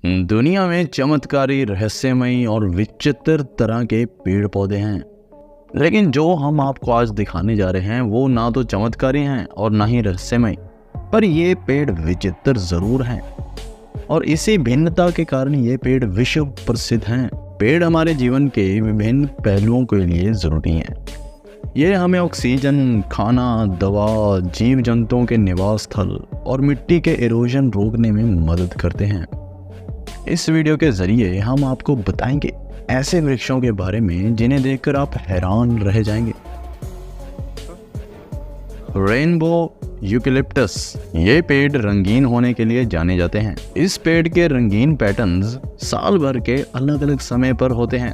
दुनिया में चमत्कारी, रहस्यमयी और विचित्र तरह के पेड़ पौधे हैं, लेकिन जो हम आपको आज दिखाने जा रहे हैं वो ना तो चमत्कारी हैं और ना ही रहस्यमयी, पर ये पेड़ विचित्र जरूर हैं और इसी भिन्नता के कारण ये पेड़ विश्व प्रसिद्ध हैं। पेड़ हमारे जीवन के विभिन्न पहलुओं के लिए जरूरी हैं। ये हमें ऑक्सीजन, खाना, दवा, जीव जंतुओं के निवास स्थल और मिट्टी के इरोजन रोकने में मदद करते हैं। इस वीडियो के जरिए हम आपको बताएंगे ऐसे वृक्षों के बारे में जिन्हें देखकर आप हैरान रह जाएंगे। रेनबो यूकेलिप्टस, ये पेड़ रंगीन होने के लिए जाने जाते हैं। इस पेड़ के रंगीन पैटर्न्स साल भर के अलग अलग समय पर होते हैं।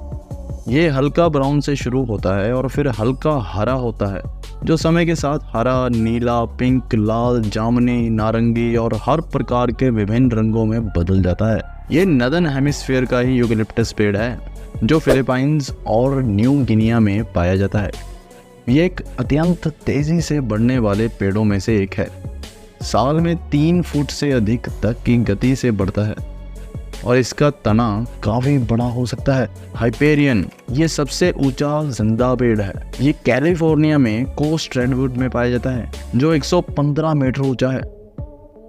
ये हल्का ब्राउन से शुरू होता है और फिर हल्का हरा होता है, जो समय के साथ हरा, नीला, पिंक, लाल, जामुनी, नारंगी और हर प्रकार के विभिन्न रंगों में बदल जाता है। ये नदन हेमिस्फीयर का ही यूकेलिप्टस पेड़ है, जो फिलीपाइंस और न्यू गिनिया में पाया जाता है। ये एक अत्यंत तेजी से बढ़ने वाले पेड़ों में से एक है। साल में 3 फुट से अधिक तक की गति से बढ़ता है और इसका तना काफी बड़ा हो सकता है। हाइपेरियन, ये सबसे ऊंचा जिंदा पेड़ है। ये कैलिफोर्निया में कोस्ट रेडवुड में पाया जाता है, जो 115 मीटर ऊंचा है।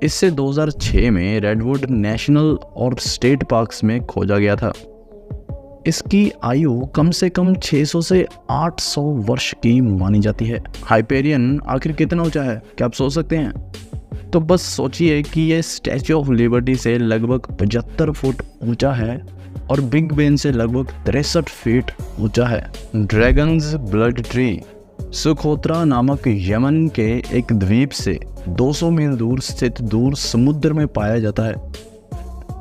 इससे 2006 में रेडवुड नेशनल और स्टेट पार्क्स में खोजा गया था। इसकी आयु कम से कम 600 से 800 वर्ष की मानी जाती है। हाइपेरियन आखिर कितना ऊंचा है, क्या आप सोच सकते हैं? तो बस सोचिए कि ये स्टैच्यू ऑफ लिबर्टी से लगभग 75 फुट ऊंचा है और बिग बेन से लगभग 63 फीट ऊंचा है। ड्रैगन्स ब्लड ट्री, सुखोत्रा नामक यमन के एक द्वीप से 200 मील दूर स्थित दूर समुद्र में पाया जाता है।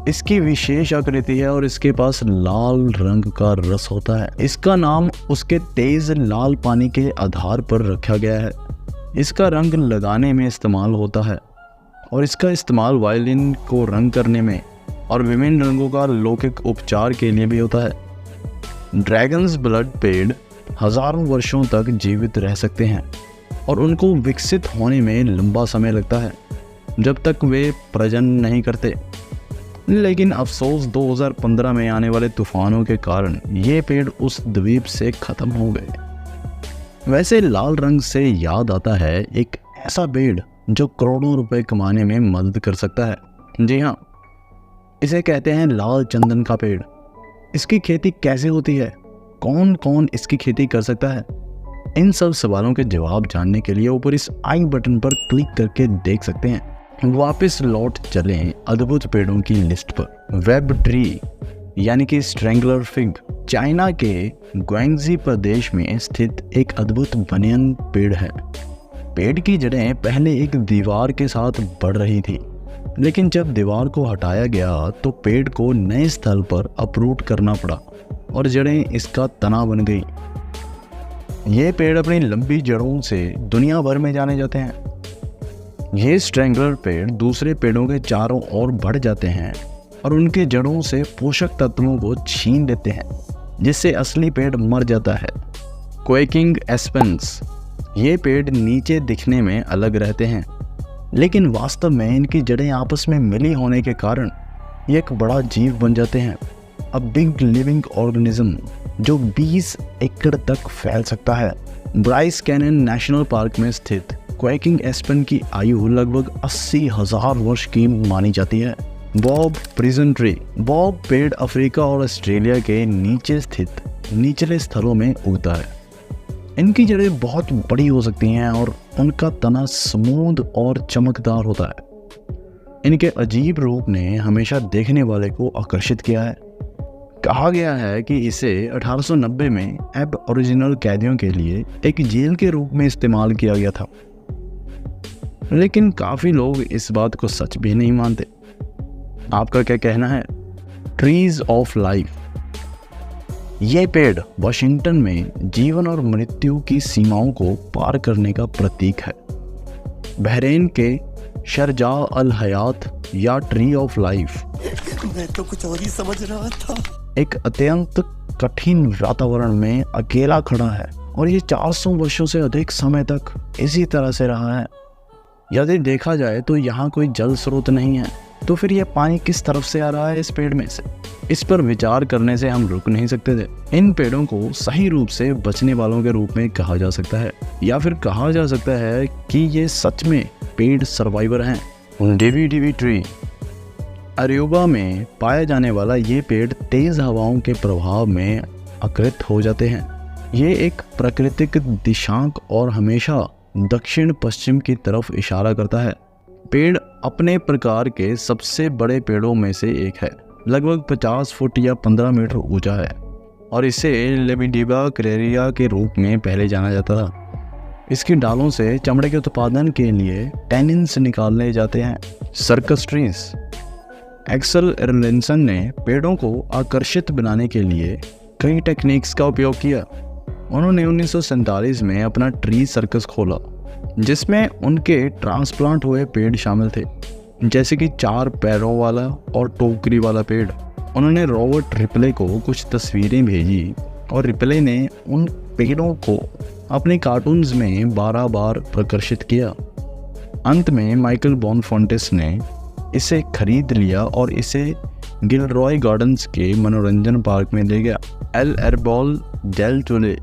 इसकी विशेष आकृति है और इसके पास लाल रंग का रस होता है। इसका नाम उसके तेज लाल पानी के आधार पर रखा गया है। इसका रंग लगाने में इस्तेमाल होता है और इसका इस्तेमाल वायलिन को रंग करने में और विभिन्न रंगों का लौकिक उपचार के लिए भी होता है। ड्रैगन्स ब्लड पेड़ हजारों वर्षों तक जीवित रह सकते हैं और उनको विकसित होने में लंबा समय लगता है, जब तक वे प्रजनन नहीं करते। लेकिन अफसोस 2015 में आने वाले तूफानों के कारण ये पेड़ उस द्वीप से खत्म हो गए। वैसे लाल रंग से याद आता है एक ऐसा पेड़ जो करोड़ों रुपए कमाने में मदद कर सकता है। जी हाँ, इसे कहते हैं लाल चंदन का पेड़। इसकी खेती कैसे होती है, कौन कौन इसकी खेती कर सकता है, इन सब सवालों के जवाब जानने के लिए ऊपर इस आई बटन पर क्लिक करके देख सकते हैं। वापस लौट चलें अद्भुत पेड़ों की लिस्ट पर। वेब ट्री यानी कि स्ट्रैंगलर फिग, चाइना के ग्वांगजी प्रदेश में स्थित एक अद्भुत बनियन पेड़ है। पेड़ की जड़ें पहले एक दीवार के साथ बढ़ रही थी, लेकिन जब दीवार को हटाया गया तो पेड़ को नए स्थल पर अपरूट करना पड़ा और जड़ें इसका तना बन गई। ये पेड़ अपनी लंबी जड़ों से दुनिया भर में जाने जाते हैं। ये स्ट्रैंगलर पेड़ दूसरे पेड़ों के चारों ओर बढ़ जाते हैं और उनके जड़ों से पोषक तत्वों को छीन लेते हैं, जिससे असली पेड़ मर जाता है। क्वेकिंग एस्पेंस, ये पेड़ नीचे दिखने में अलग रहते हैं, लेकिन वास्तव में इनकी जड़ें आपस में मिली होने के कारण ये एक बड़ा जीव बन जाते हैं। अ बिग लिविंग ऑर्गेनिज्म जो 20 एकड़ तक फैल सकता है। ब्राइस कैनन नेशनल पार्क में स्थित क्वेकिंग एस्पेन की आयु लगभग 80,000 वर्ष की मानी जाती है। बॉब प्रिजन ट्री, बॉब पेड़ अफ्रीका और ऑस्ट्रेलिया के नीचे स्थित निचले स्थलों में उगता है। इनकी जड़ें बहुत बड़ी हो सकती हैं और उनका तना स्मूथ और चमकदार होता है। इनके अजीब रूप ने हमेशा देखने वाले को आकर्षित किया है। कहा गया है कि इसे 1890 में एबओरिजिनल कैदियों के लिए एक जेल के रूप में इस्तेमाल किया गया था, लेकिन काफ़ी लोग इस बात को सच भी नहीं मानते। आपका क्या कहना है? ट्रीज ऑफ लाइफ, ये पेड़ वाशिंगटन में जीवन और मृत्यु की सीमाओं को पार करने का प्रतीक है। बहरीन के शरजा अल हयात या ट्री ऑफ लाइफ, मैं तो कुछ और ही समझ रहा था। एक अत्यंत कठिन वातावरण में अकेला खड़ा है और ये 400 वर्षों से अधिक समय तक इसी तरह से रहा है। यदि देखा जाए तो यहाँ कोई जल स्रोत नहीं है, तो फिर ये पानी किस तरफ से आ रहा है इस पेड़ में से? इस पर विचार करने से हम रुक नहीं सकते थे। इन पेड़ों को सही रूप से बचने वालों के रूप में कहा जा सकता है, या फिर कहा जा सकता है कि ये सच में पेड़ सर्वाइवर हैं। डिवी ट्री अरूबा में पाया जाने वाला ये पेड़ तेज हवाओं के प्रभाव में आकृत हो जाते हैं। ये एक प्राकृतिक दिशांक और हमेशा दक्षिण पश्चिम की तरफ इशारा करता है। पेड़ अपने प्रकार के सबसे बड़े पेड़ों में से एक है, लगभग 50 फुट या 15 मीटर ऊंचा है और इसे लेबिडिबा क्रेरिया के रूप में पहले जाना जाता था। इसकी डालों से चमड़े के उत्पादन के लिए टैनिन्स निकाले जाते हैं। सर्कस ट्रीज एक्सेल एर्लिंसन ने पेड़ों को आकर्षित बनाने के लिए कई टेक्निक्स का उपयोग किया। उन्होंने 1947 में अपना ट्री सर्कस खोला, जिसमें उनके ट्रांसप्लांट हुए पेड़ शामिल थे, जैसे कि 4 पैरों वाला और टोकरी वाला पेड़। उन्होंने रॉबर्ट रिपले को कुछ तस्वीरें भेजी और रिपले ने उन पेड़ों को अपने कार्टून्स में 12 बार प्रदर्शित किया। अंत में माइकल बोनफोंटेस ने इसे खरीद लिया और इसे गिलरॉय गार्डन्स के मनोरंजन पार्क में ले गया। एल एर्बॉल डेल टुले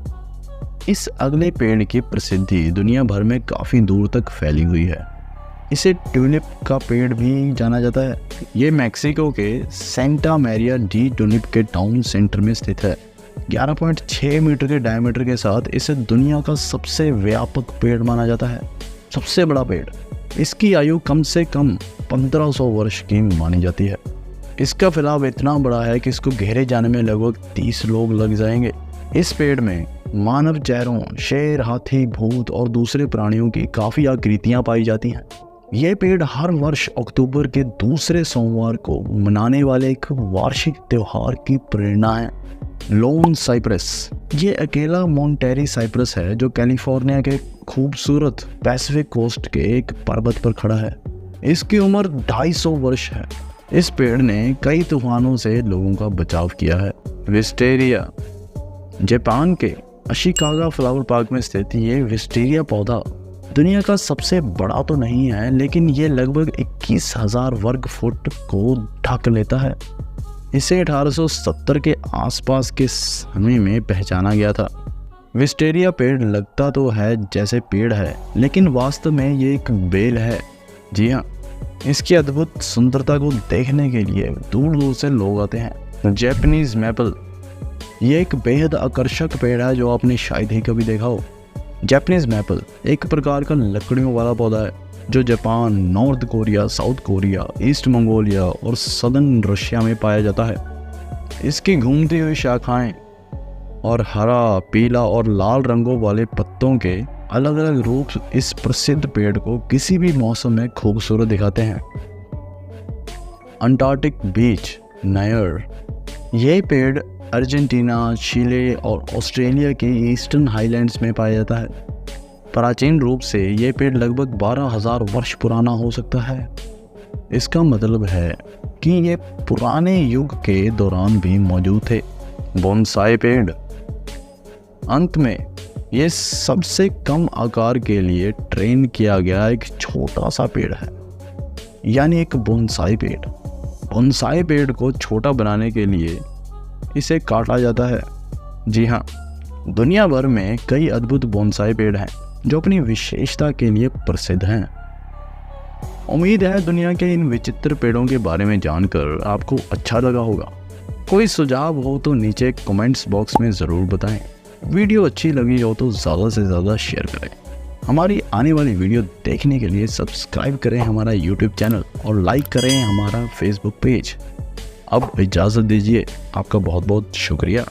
इस अगले पेड़ की प्रसिद्धि दुनिया भर में काफ़ी दूर तक फैली हुई है। इसे ट्यूलिप का पेड़ भी जाना जाता है। ये मैक्सिको के सेंटा मैरिया डी ट्यूलिप के टाउन सेंटर में स्थित है। 11.6 मीटर के डायमीटर के साथ इसे दुनिया का सबसे व्यापक पेड़ माना जाता है, सबसे बड़ा पेड़। इसकी आयु कम से कम 1500 वर्ष की मानी जाती है। इसका फैलाव इतना बड़ा है कि इसको घेरे जाने में लगभग 30 लोग लग जाएंगे। इस पेड़ में मानव चेहरों, शेर, हाथी, भूत और दूसरे प्राणियों की काफ़ी आकृतियाँ पाई जाती हैं। यह पेड़ हर वर्ष अक्टूबर के दूसरे सोमवार को मनाने वाले एक वार्षिक त्योहार की प्रेरणा है। लोन साइप्रस ये अकेला मोंटेरी साइप्रस है जो कैलिफोर्निया के खूबसूरत पैसिफिक कोस्ट के एक पर्वत पर खड़ा है। इसकी उम्र 250 वर्ष है। इस पेड़ ने कई तूफानों से लोगों का बचाव किया है। विस्टेरिया जापान के अशिकागा फ्लावर पार्क में स्थित ये विस्टेरिया पौधा दुनिया का सबसे बड़ा तो नहीं है, लेकिन ये लगभग 21,000 वर्ग फुट को ढक लेता है। इसे 1870 के आसपास के समय में पहचाना गया था। विस्टेरिया पेड़ लगता तो है जैसे पेड़ है, लेकिन वास्तव में ये एक बेल है। जी हाँ, इसकी अद्भुत सुंदरता को देखने के लिए दूर दूर से लोग आते हैं। जापानीज मैपल ये एक बेहद आकर्षक पेड़ है जो आपने शायद ही कभी देखा हो। जापानीज मैपल एक प्रकार का लकड़ियों वाला पौधा है जो Japan, north Korea, south Korea, east Mongolia और सदर्न रशिया में पाया जाता है। इसकी घूमती हुई शाखाएं और हरा, पीला और लाल रंगों वाले पत्तों के अलग अलग रूप इस प्रसिद्ध पेड़ को किसी भी मौसम में खूबसूरत दिखाते हैं। अंटार्कटिक बीच नायर यह पेड़ अर्जेंटीना, चिले और ऑस्ट्रेलिया के ईस्टर्न हाईलैंड्स में पाया जाता है। प्राचीन रूप से ये पेड़ लगभग 12,000 वर्ष पुराना हो सकता है। इसका मतलब है कि ये पुराने युग के दौरान भी मौजूद थे। बोनसाई पेड़ अंत में ये सबसे कम आकार के लिए ट्रेन किया गया एक छोटा सा पेड़ है, यानी एक बोनसाई पेड़। बोनसाई पेड़ को छोटा बनाने के लिए इसे काटा जाता है। जी हाँ, दुनिया भर में कई अद्भुत बोनसाई पेड़ हैं जो अपनी विशेषता के लिए प्रसिद्ध हैं। उम्मीद है दुनिया के इन विचित्र पेड़ों के बारे में जानकर आपको अच्छा लगा होगा। कोई सुझाव हो तो नीचे कमेंट्स बॉक्स में ज़रूर बताएं। वीडियो अच्छी लगी हो तो ज़्यादा से ज़्यादा शेयर करें। हमारी आने वाली वीडियो देखने के लिए सब्सक्राइब करें हमारा यूट्यूब चैनल और लाइक करें हमारा फेसबुक पेज। अब इजाज़त दीजिए, आपका बहुत बहुत शुक्रिया।